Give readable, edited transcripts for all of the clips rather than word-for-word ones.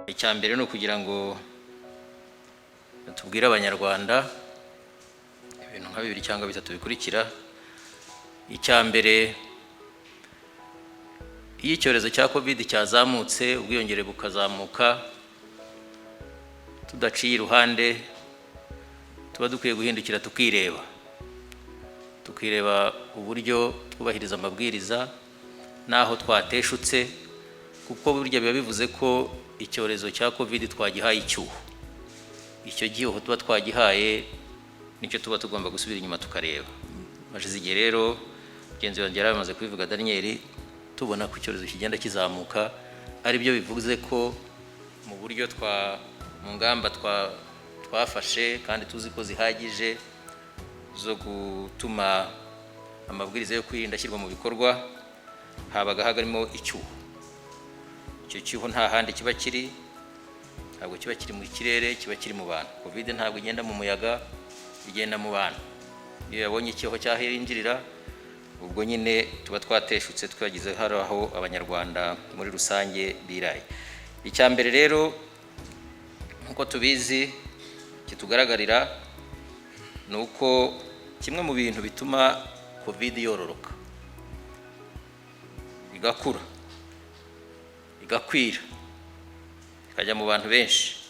Icyambere no kugira ngo tubwire abanyarwanda ibintu nka 2 cyangwa 3 bikurikira. Icyambere, iyo icyorezo cya COVID cyazamutse, ubwiyongere bukazamuka, tudaciye iruhande, tuba dukwiye guhindukira tukireba uburyo twubahiriza amabwiriza naho twateshutse, kuko burya biba bivuze ko icyorezo cya COVID twagihaye icyuho. Icyo gihe tuba twagihaye nicyo tuba tugomba gusubira inyuma tukareba. Mashize igihe rero genzi wanjye yaramaze kubivuga Daniel, tubona ko icyorezo kigenda kizamuka, ari byo bivuze ko mu buryo mu ngamba twafashe kandi tuzi ko zihagije zo gutuma amabwiriza yo kwirinda ashyirwa mu bikorwa, habaga hagarimo icyuho. Icyo cyuho nta handi kiba kiri, ntabwo kiba kiri mu kirere, kiba kiri mu bantu. COVID ntabwo igenda mu muyaga, igenda mu bantu. Iyo yabonye icyuho cyahirinjirira, ubwo nyine tuba twateshutse, twagize haraho abanyarwanda muri rusange biraye. Icyambere rero nkuko tubizi kitugaragarira nuko kimwe mu bintu bituma COVID yororoka, igakura, igakwira, ikajya mu bantu benshi,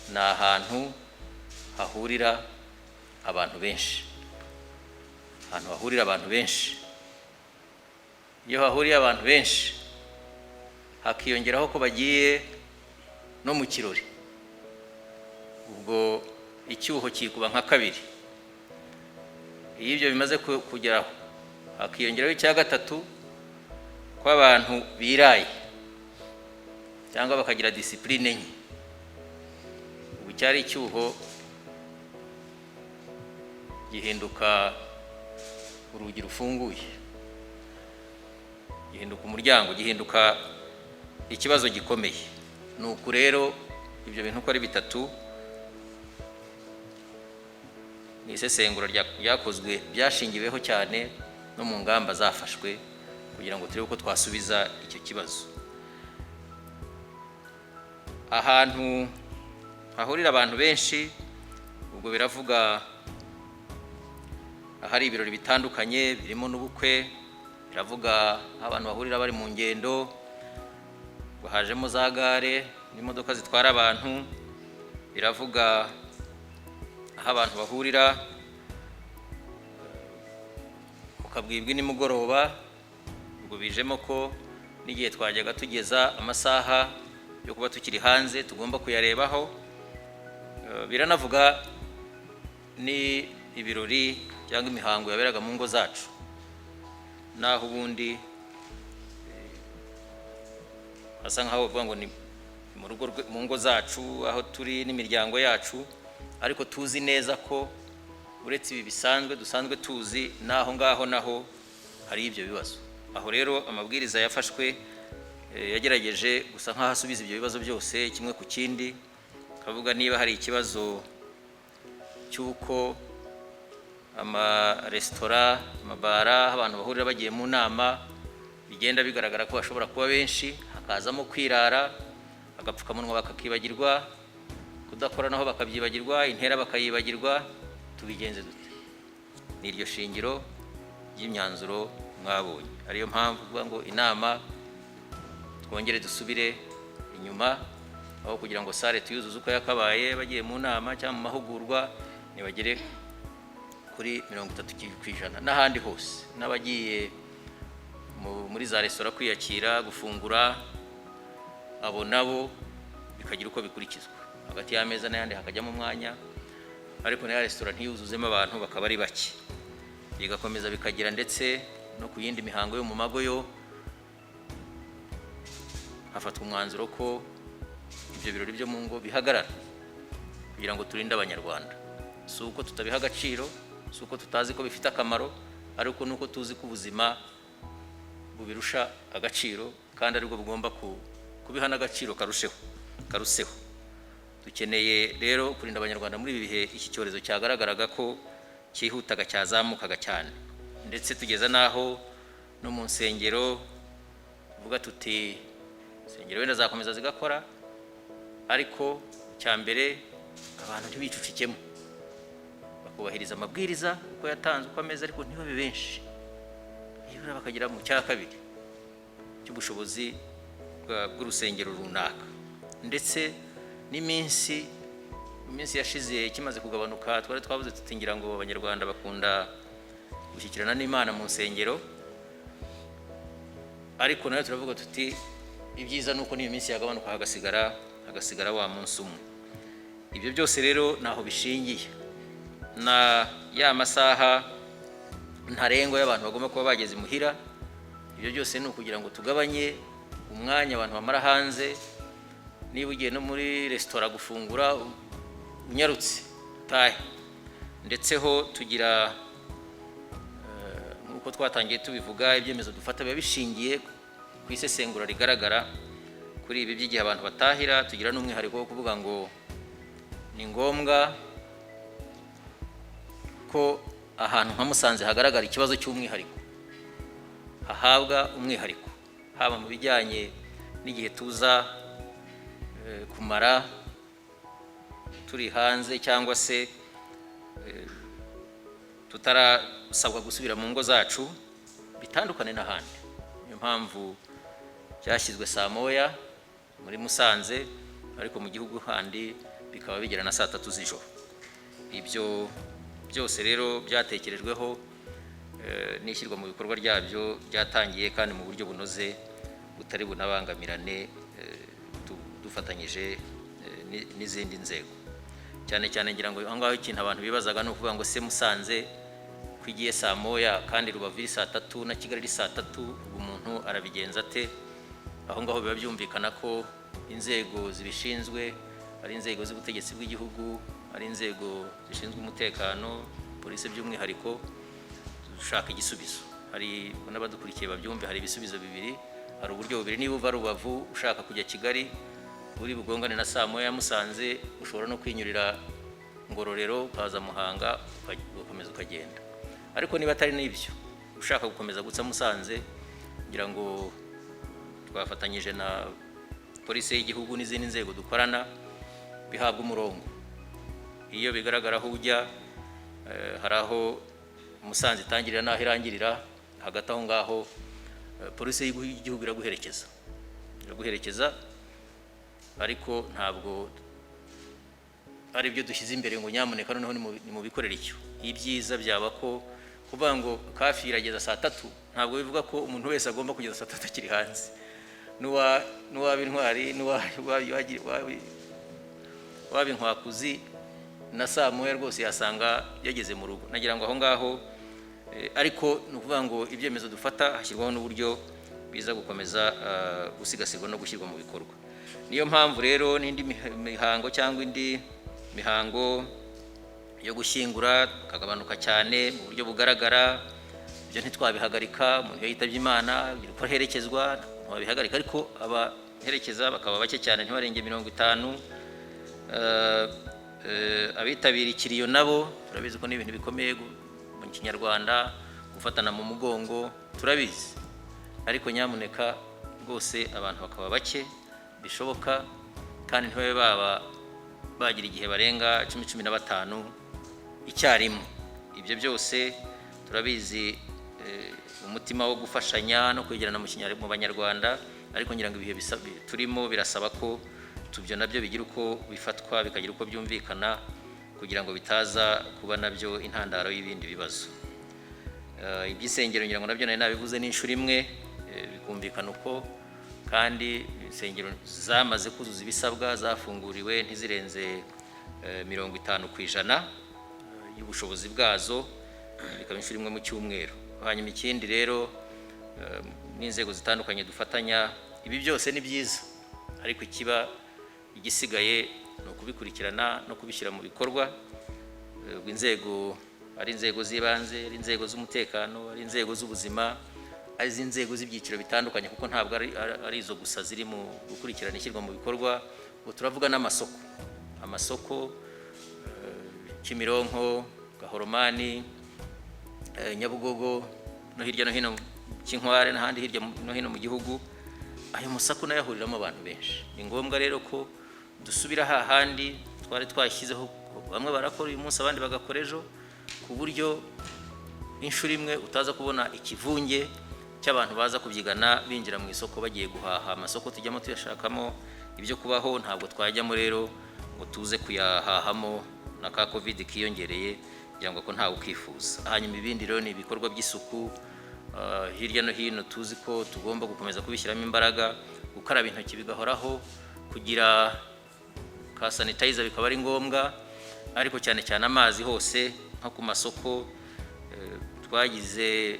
ni ahantu hahurira abantu benshi. Ahantu hahurira abantu benshi, iyo hahuriye abantu benshi, hakiyongeraho ko bagiye no mu kirori, ubwo icyuho kikuba nka 2. Iyo ibyo bimaze kugeraho, hakiyongeraho icya 3 ko abantu biraye cyangwa bakagira discipline nke. Ubu cyari icyuho gihinduka urugi rufunguye, gihinduka umuryango, gihinduka ikibazo gikomeye. Nuko rero ibyo bintu uko ari 3 ni isesengura ryakozwe, byashingiweho cyane no mu ngamba zafashwe kugira ngo turebe uko twasubiza icyo kibazo. Ahantu hahurira abantu benshi, ubwo biravuga ahari ibirori bitandukanye birimo n'ubukwe, biravuga abantu bahurira bari mu ngendo, hajemo za gare n'imodoka zitwara abantu, biravuga aho abantu bahurira ukabwibwa nimugoroba, ubwo bijemo ko n'igihe twajyaga tugeza amasaha yo kuba tukiri hanze tugomba kuyarebaho. Biranavuga ni ibirori cyangwa imihango yaberaga mu ngo zacu, naho ubundi asa nkaho bavuga ngo ni mu rugo, mu ngo zacu aho turi n'imiryango yacu, ariko tuzi neza ko uretse ibi bisanzwe dusanzwe tuzi naho ngaho naho hari ibyo bibazo. Aho rero amabwiriza yafashwe yagerageje gusa nkaho asubiza ibyo bibazo byose kimwe ku kindi, kavuga niba hari ikibazo cy'uko amaresitora, amabara, abantu bahurira bagiye mu nama, bigenda bigaragara ko bashobora kuba benshi, hakazamo kwirara, agapfukamunwa bakakibagirwa, kudakora naho bakabyibagirwa, intera bakayibagirwa, tubigenze dute? Ni iryo shingiro y'imyanzuro mwabonye. Ariyo mpamvu uvuga ngo inama twongere dusubire inyuma, aho kugira ngo sare tuyuzuze uko yakabaye, bagiye mu nama cyangwa mu mahugurwa nibagere kuri 30% n'ahandi hose, n'abagiye muri za resitora kwiyakira gufungura, abo nabo bikagira uko bikurikizwa, hagati y'ameza n'ayandi hakajyamo umwanya, ariko na resitora ntiyuzuzemo abantu bakaba ari bake, bigakomeza bikagira ndetse no ku yindi mihango yo mu mago yo hafatwa umwanzuro ko ibyo birori byo mu ngo bihagarara kugira ngo turinde abanyarwanda. Si uko tutabiha agaciro, si uko tutazi ko bifite akamaro, ariko nuko tuzi ko ubuzima bubirusha agaciro kandi aribwo bugomba kubiha n'agaciro karuseho. Dukeneye rero kurinda abanyarwanda muri ibi bihe iki cyorezo cyagaragaraga ko cyihutaga cyazamukaga cyane, ndetse tugeza naho no mu nsengero uvuga tuti insengero wenda zakomeza zigakora, ariko cya mbere abantu ntibicucikemo, bakubahiriza amabwiriza uko yatanzwe uko ameze, ariko ntibabe benshi, nibura bakagira mu cya kabiri cy'ubushobozi bw'urusengero runaka. Ndetse n'iminsi yashize kimaze kugabanuka, twari twavuze tutingira ngo abanyarwanda bakunda gushyikirana n'Imana mu nsengero, ariko nayo turavuga tuti ibyiza nuko n'iyo minsi yagabanuka hagasigara wa munsi umwe. Ibyo byose rero naho bishingiye na ya masaha ntarengwa y'abantu bagomba kuba bageze muhira. Ibyo byose ni ukugira ngo tugabanye umwanya abantu bamara hanze. Niba ugiye no muri resitora gufungura unyarutse tahe, ndetse ho tugira nk'uko twatangiye tubivuga, ibyemezo dufata biba bishingiye ku isesengura rigaragara kuri ibi by'igihe abantu batahira. Tugira n'umwihariko wo kuvuga ngo ni ngombwa ko ahantu nka Musanze hagaragara ikibazo cy'umwihariko, hahabwa umwihariko, haba mu bijyanye n'igihe tuza kumara turi hanze, cyangwa se tutarasabwa gusubira mu ngo zacu, bitandukane n'ahandi. Niyo mpamvu byashyizwe saa moya muri Musanze, ariko mu gihugu handi bikaba bigera na saa 3 z'ijoro. Ibyo byose rero byatekerejweho n'ishyirwa mu bikorwa ryabyo byatangiye kandi mu buryo bunoze butari bunabangamirane, dufatanyije n'izindi nzego. Cyane cyane ngira ngo aho ngaho ikintu abantu bibazaga no kuvuga ngo se Musanze kwigiye saa moya kandi Rubavu saa 3 na Kigali saa 3, umuntu arabigenza ate? Aho ngaho biba byumvikana ko inzego zibishinzwe ari inzego z'ubutegetsi bw'igihugu, ari inzego zishinzwe umutekano, polisi by'umwihariko, dushaka igisubizo. Hari n'abadukurikiye babyumve, hari ibisubizo bibiri, hari uburyo bubiri. Niba uva Rubavu ushaka kujya Kigali, uri bugongane na saa moya ya Musanze, ushobora no kwinyurira Ngororero ukaza Muhanga ugakomeza ukagenda. Ariko niba atari n'ibyo, ushaka gukomeza gutsa Musanze, ngira ngo twafatanyije na polisi y'igihugu n'izindi nzego dukorana, bihabwa umurongo. Iyo bigaragara aho ujya, hari aho Musanze itangirira n'aho irangirira, hagati aho ngaho polisi y'igihugu iraguherekeza, ariko ntabwo ari byo dushyize imbere ngo nyamuneka noneho nimubikorera icyo. Ibyiza byaba ko kuvuga ngo kafi irageza saa 3, ntabwo bivuga ko umuntu wese agomba kugeza saa 3 akiri hanze. N'uwaba intwari, waba inkwakuzi, na saa moya rwose yasanga yageze mu rugo. Nagira ngo aho ngaho, ariko ni ukuvuga ngo ibyemezo dufata hashyirwaho n'uburyo biza gukomeza gusigasirwa no gushyirwa mu bikorwa. Niyo mpamvu rero n'indi mihango cyangwa indi mihango yo gushyingura kagabanuka cyane mu buryo bugaragara, ibyo ntitwabihagarika. Umuntu yitabye Imana ko herekezwa, ntiwabihagarika, ariko abaherekeza bakaba bake cyane, ntibarenge 50. Abitabira ikiriyo nabo turabizi ko n'ibintu bikomeye mu Kinyarwanda, gufatana mu mugongo, turabizi, ariko nyamuneka rwose abantu bakaba bake bishoboka, kandi ntibabe bagira igihe barenga 10-15 icyarimwe. Ibyo byose turabizi, umutima wo gufashanya no kwegerana mu Banyarwanda, ariko ngira ngo ibihe turimo birasaba ko tubyo nabyo bigira uko bifatwa, bikagira uko byumvikana, kugira ngo bitaza kuba nabyo intandaro y'ibindi bibazo. Iby'isengero ngira ngo nabyo nari nabivuze n'inshuro imwe, bikumvikana uko, kandi insengero zamaze kuzuza ibisabwa, zafunguriwe ntizirenze 50% y'ubushobozi bwazo, bikaba inshuro imwe mu cyumweru. Hanyuma ikindi rero, n'inzego zitandukanye dufatanya, ibi byose ni byiza, ariko ikiba igisigaye ni ukubikurikirana no kubishyira mu bikorwa. Inzego, ari inzego z'ibanze, ari inzego z'umutekano, ari inzego z'ubuzima, ari inzego z'ibyiciro bitandukanye, kuko ntabwo ari izo gusa ziri mu gukurikirana ishyirwa mu bikorwa. Turavuga n'amasoko, Kimironko, Gahoromani, Nyabugogo, no hirya no hino Kinkware n'ahandi hirya no hino mu gihugu. ayo masako nayo ahuriramo abantu benshi. Ni ngombwa rero ko dusubira hahandi twari twashyizeho, bamwe barakora uyu munsi abandi bagakora ejo, ku buryo inshuro imwe utaza kubona ikivunge cy'abantu baza kubyigana binjira mu isoko bagiye guhaha. Amasoko tujyamo tuyashakamo ibyo kubaho, ntabwo twajyamo rero ngo tuze kuyahahamo na ka covid kiyongereye kugira ngo ko ntawe ukifuza. Hanyuma ibindi rero ni ibikorwa by'isuku hirya no hino, tuzi ko tugomba gukomeza kubishyiramo imbaraga, gukaraba intoki bigahoraho, kugira ka sanitizer bikaba ari ngombwa, ariko cyane cyane amazi hose nko ku masoko. Twagize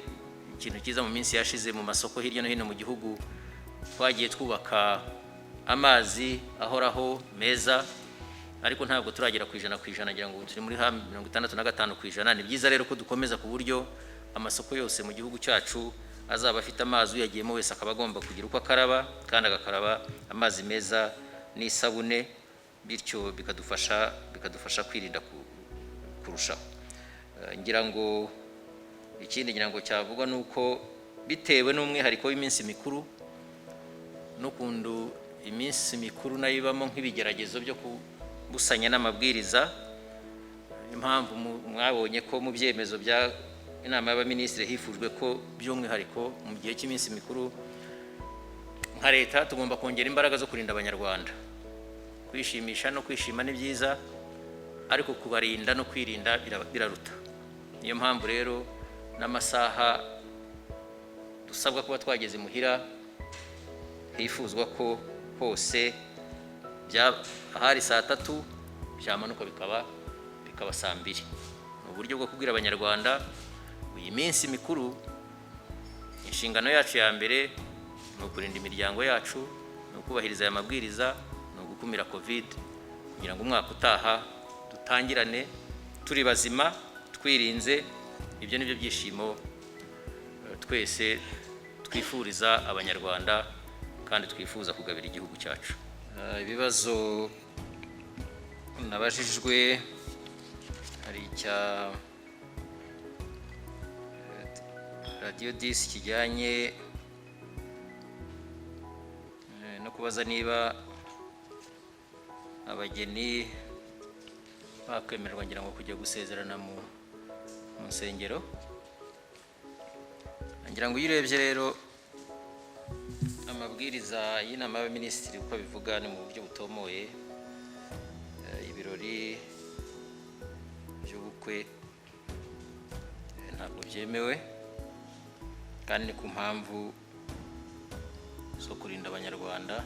ikintu cyiza mu minsi yashize mu masoko hirya no hino mu gihugu, twagiye twubaka amazi ahoraho meza, ariko ntabwo turagera ku ijana ngira ngo turi muri 65%. Ni byiza rero ko dukomeza ku buryo amasoko yose mu gihugu cyacu azaba afite amazi, uyagiyemo wese akaba agomba kugira uko akaraba, kandi agakaraba amazi meza n'isabune, bityo bikadufasha kwirinda kurushaho. Ngira ngo ikindi cyavugwa nuko bitewe n'umwihariko w'iminsi mikuru n'ukundu iminsi mikuru nayo ibamo nk'ibigeragezo byo kubusanya n'amabwiriza, impamvu mwabonye ko mu byemezo bya inama y'abaminisitiri hifujwe ko by'umwihariko mu gihe cy'iminsi mikuru nka leta tugomba kongera imbaraga zo kurinda abanyarwanda. Kwishimisha no kwishima ni byiza, ariko kubarinda no kwirinda biraruta. Niyo mpamvu rero n'amasaha dusabwa kuba twageze muhira hifuzwa ko hose ahari saa 3 byamanuka bikaba saa 2. Mu buryo bwo kubwira abanyarwanda iyi minsi mikuru inshingano yacu ya mbere ni ukurinda imiryango yacu, ni ukubahiriza aya mabwiriza, ni ugukumira covid, kugira ngo umwaka utaha dutangirane turi bazima twirinze. Ibyo nibyo byishimo twese twifuriza abanyarwanda kandi twifuza kugabira igihugu cyacu. Ibibazo nabajijwe hari icya Radio 10 kijyanye no kubaza niba abageni bakwemererwa ngira ngo kujya gusezerana mu nsengero. Ngira ngo uyirebye rero amabwiriza y'inama y'abaminisitiri uko bivuga ni mu buryo butomoye. Ibirori by'ubukwe ntabwo byemewe, kandi ni ku mpamvu zo kurinda abanyarwanda.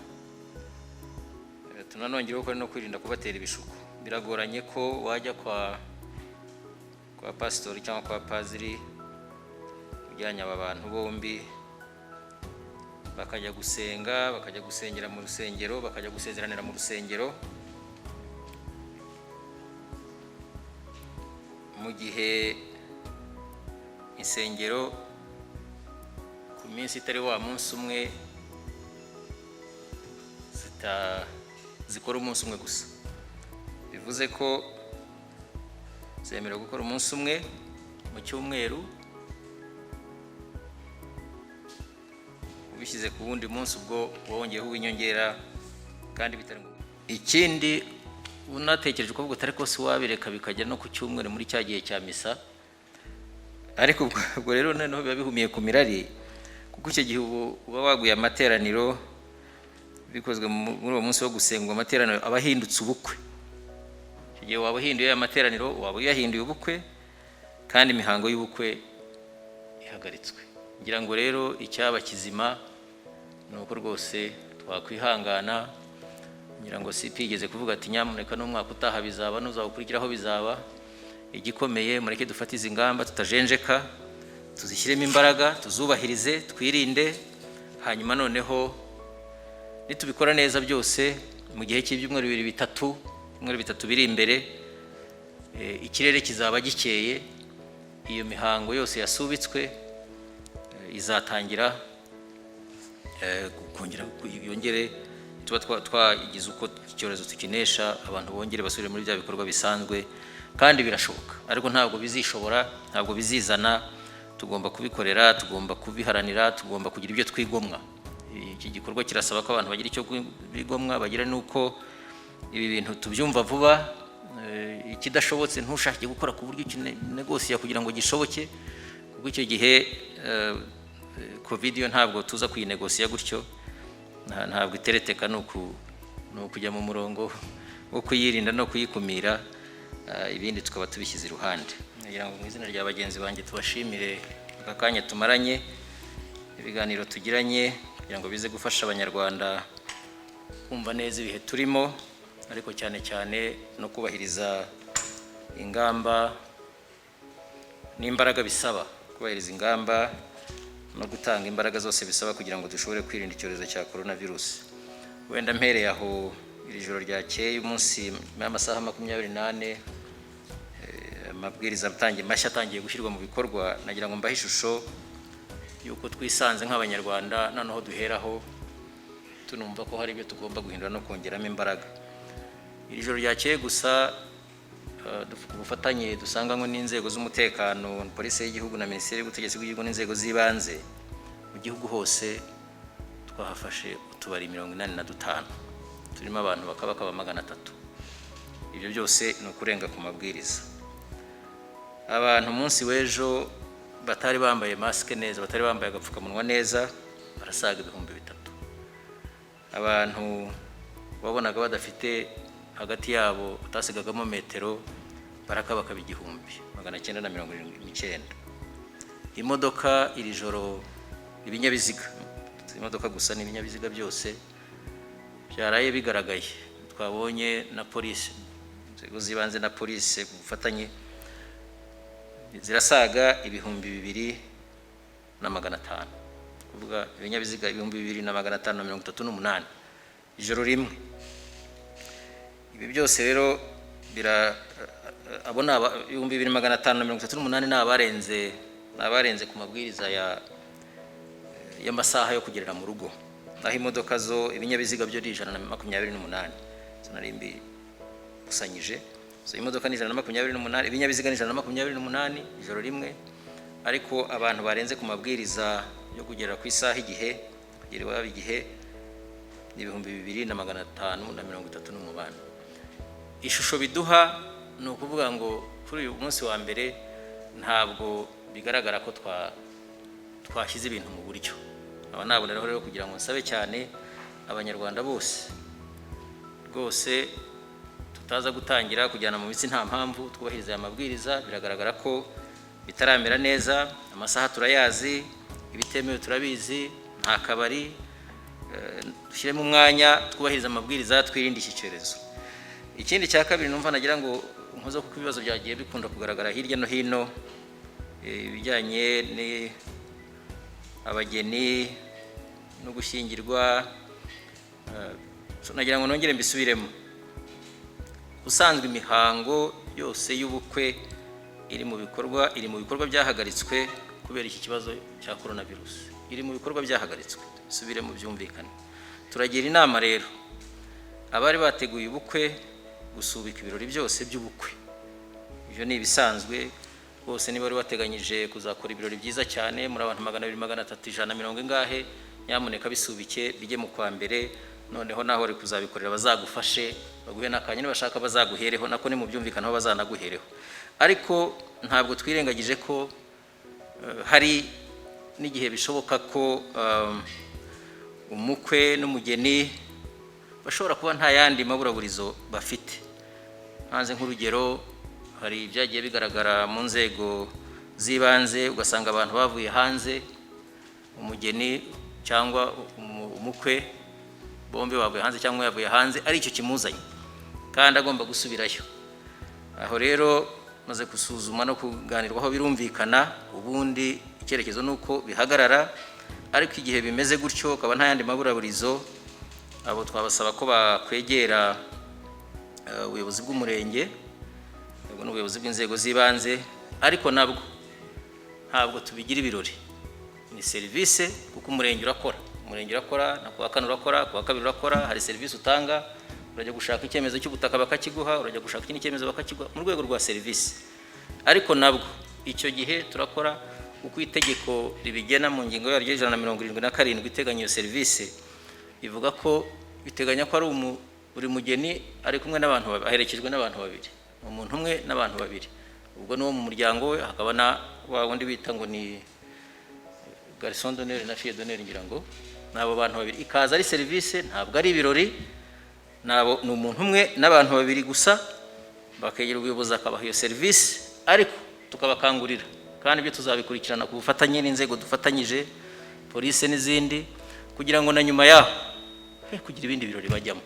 Tunanongereho ko no kwirinda kubatera ibishuko. Biragoranye ko wajya kwa pastori cyangwa kwa paziri ujyanye aba bantu bombi bakajya gusenga, bakajya gusengera mu rusengero, bakajya gusezeranira mu rusengero, mu gihe insengero ku minsi itari wa munsi umwe zikora umunsi umwe gusa. Bivuze ko zemerewe gukora umunsi umwe mu cyumweru, ubishyize ku wundi munsi ubwo wongeyeho inyongera kandi bitari ngombwa. Ikindi unatekereje ko utari ko si wabireka bikajya no ku cyumweru muri cya gihe cya misa, ariko ubwo rero noneho biba bihumiye ku mirari, kuko icyo gihe uba waguye amateraniro bikozwe muri uwo munsi wo gusengwa. Amateraniro aba ahindutse ubukwe. Icyo gihe waba uhinduye amateraniro, waba yahinduye ubukwe, kandi imihango y'ubukwe ihagaritswe. Ngira ngo rero icyaba kizima ni uko rwose twakwihangana. Ngira ngo CP igeze kuvuga ati nyamuneka n'umwaka utaha bizaba, n'uzawukurikiraho bizaba. Igikomeye mureke dufate izi ngamba tutajenjeka, tuzishyiremo imbaraga, tuzubahirize, twirinde. Hanyuma noneho nitubikora neza byose mu gihe cy'ibyumweru 2-3 biri imbere, ikirere kizaba gikeye, iyo mihango yose yasubitswe izatangira kongera yongere, tuba twagize uko icyorezo tukinesha, abantu bongere basubire muri bya bikorwa bisanzwe. Kandi birashoboka, ariko ntabwo bizishobora, ntabwo bizizana. Tugomba kubikorera, tugomba kubiharanira, tugomba kugira ibyo twigomwa. iki gikorwa kirasaba ko abantu bagira icyo bigomwa, bagira nuko ibi bintu tubyumva vuba, ikidashobotse ntushake gukora ku buryo negosiya kugira ngo gishoboke, kuko icyo gihe covid yo ntabwo tuza kuyinegosiya gutyo, ntabwo itereteka no kujya mu murongo wo kuyirinda no kuyikumira, ibindi tukaba tubishyize iruhande. Ngira ngo mu izina rya bagenzi banjye tubashimire aka kanya tumaranye, ibiganiro tugiranye kugira ngo bize gufasha abanyarwanda kumva neza ibihe turimo, ariko cyane cyane no kubahiriza ingamba n'imbaraga bisaba, kubahiriza ingamba no gutanga imbaraga zose bisaba kugira ngo dushobore kwirinda icyorezo cya coronavirus. Wenda mpereye aho iri joro ryakeye umunsi y'amasaha 28 amabwiriza mashya atangiye gushyirwa mu bikorwa, nagira ngo mbahe ishusho yuko twisanze nk'abanyarwanda, noneho duheraho tunumva ko hari ibyo tugomba guhindura no kongeramo imbaraga. Iri joro ryakeye gusa ubufatanye dusanganywe n'inzego z'umutekano, polisi y'igihugu na minisiteri y'ubutegetsi bw'igihugu n'inzego z'ibanze mu gihugu hose, twahafashe utubari 85 turimo abantu bakaba 300. Ibyo byose ni ukurenga ku mabwiriza. Abantu umunsi w'ejo batari bambaye masike neza, batari bambaye agapfukamunwa neza, barasaga 3000. Abantu babonaga badafite hagati yabo batasigagamo metero barakabaka 1979. Imodoka iri joro, ibinyabiziga, imodoka gusa n'ibinyabiziga byose byaraye bigaragaye, twabonye na polisi, inzego z'ibanze na polisi gufatanye, zirasaga 2500, kuvuga ibinyabiziga 2538 ijoro rimwe. Ibi byose rero abona 2538 n'abarenze ku mabwiriza y'amasaha yo kugerera mu rugo, naho imodoka zo ibinyabiziga byo ni 128 zinarimbi usanyije. So imodoka ni 128, ibinyabiziga ni 128 ijoro rimwe, ariko abantu barenze ku mabwiriza yo kugerera ku isaha igihe kugerera igihe ni 2538. Ishusho biduha ni ukuvuga ngo kuri uyu munsi wa mbere ntabwo bigaragara ko twashyize ibintu mu buryo. Aba naboneraho rero kugira ngo nsabe cyane abanyarwanda bose rwose tutaza gutangira kujyana mu mitsi nta mpamvu, twubahiriza aya mabwiriza. Biragaragara ko bitaramera neza, amasaha turayazi, ibitemewe turabizi, nta kabari, dushyiremo umwanya twubahiriza amabwiriza, twirinde iki cyorezo. Ikindi cya kabiri numva nagira ngo nkoze kuko ibibazo byagiye bikunda kugaragara hirya no hino, ibijyanye ni abageni no gushyingirwa, nagira ngo nongere mbisubiremo. Usanzwe imihango yose y'ubukwe iri mu bikorwa byahagaritswe kubera iki kibazo cya coronavirus, iri mu bikorwa byahagaritswe, subire mu byumvikane. Turagira inama rero abari bateguye ubukwe gusubika ibirori byose by'ubukwe. Ibyo ni ibisanzwe bose, niba bari bateganyije kuzakora ibirori byiza cyane muri abantu 200, 300, 100 ingahe, nyamuneka bisubike bijye mu kwa mbere. Noneho naho ari kuzabikorera bazagufashe, baguhe nakanya, nibashaka bazaguhereho, nako ni mu byumvikanaho bazanaguhereho. Ariko ntabwo twirengagije ko hari n'igihe bishoboka ko umukwe n'umugeni bashobora kuba nta yandi maburaburizo bafite. Hanze nk'urugero, hari ibyagiye bigaragara mu nzego z'ibanze, ugasanga abantu bavuye hanze, umugeni cyangwa umukwe bombe bavuye hanze cyangwa yavuye hanze, ari icyo kimuzanye kandi agomba gusubirayo. Aho rero maze gusuzuma no kuganirwaho birumvikana, ubundi icyerekezo nuko bihagarara. Ariko igihe bimeze gutyo ukaba nta yandi maburaburizo, abo twabasaba ko bakwegera ubuyobozi bw'umurenge n'ubuyobozi bw'inzego z'ibanze. Ariko nabwo ntabwo tubigira ibirori, ni serivisi, kuko umurenge urakora na kuwa kane urakora, kuwa kabiri urakora, hari serivisi utanga, urajya gushaka icyemezo cy'ubutaka bakakiguha, urajya gushaka ikindi cyemezo bakakiguha mu rwego rwa serivisi. Ariko nabwo icyo gihe turakora, uko itegeko ribigena mu ngingo yaryo 177 iteganya iyo serivisi ivuga ko biteganya ko ari buri mugeni ari kumwe n'abantu aherekejwe n'abantu babiri, umuntu umwe n'abantu babiri, ubwo no mu muryango we hakaba na wa wundi bita ngo ni garçon d'honneur na fille d'honneur ngira ngo nabo bantu babiri, ikaza ari serivisi ntabwo ari ibirori, nabo ni umuntu umwe n'abantu babiri gusa, bakegera ubuyobozi akabaha iyo serivisi, ariko tukabakangurira kandi ibyo tuzabikurikirana ku bufatanye n'inzego dufatanyije polisi n'izindi, kugira ngo na nyuma yaho kugira ibindi birori bajyamo.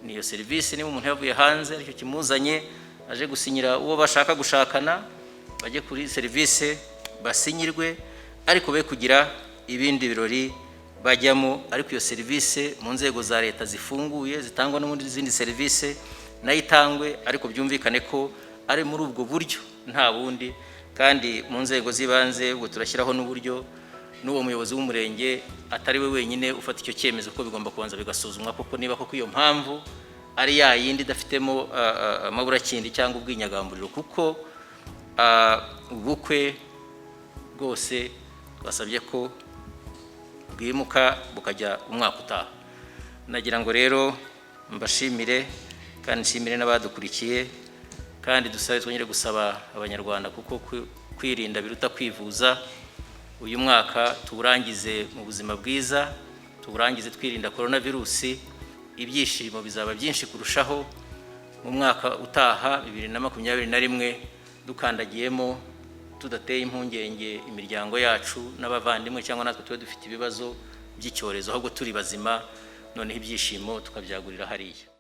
Niyo serivisi niba umuntu yavuye hanze aricyo kimuzanye aje gusinyira uwo bashaka gushakana, bajye kuri serivisi basinyirwe, ariko be kugira ibindi birori bajyamo. Ariko iyo serivisi mu nzego za leta zifunguye zitangwa no muri izindi serivisi nayo itangwe, ariko byumvikane ko ari muri ubwo buryo nta bundi, kandi mu nzego z'ibanze ubwo turashyiraho n'uburyo n'uwo muyobozi w'umurenge atari we wenyine ufata icyo cyemezo, ko bigomba kubanza bigasuzumwa koko niba koko iyo mpamvu ari ya yindi idafitemo amaburakindi cyangwa ubwinyagamburiro, kuko ubukwe bwose twasabye ko bwimuka bukajya umwaka utaha. Nagira ngo rero mbashimire kandi nshimire n'abadukurikiye, kandi dusabe twongere gusaba abanyarwanda kuko kwirinda biruta kwivuza. Uyu mwaka tuwurangize mu buzima bwiza, tuwurangize twirinda coronavirus, ibyishimo bizaba byinshi kurushaho mu mwaka utaha 2021 dukandagiyemo, tudateye impungenge imiryango yacu n'abavandimwe cyangwa natwe tube dufite ibibazo by'icyorezo, ahubwo turi bazima, noneho ibyishimo tukabyagurira hariya.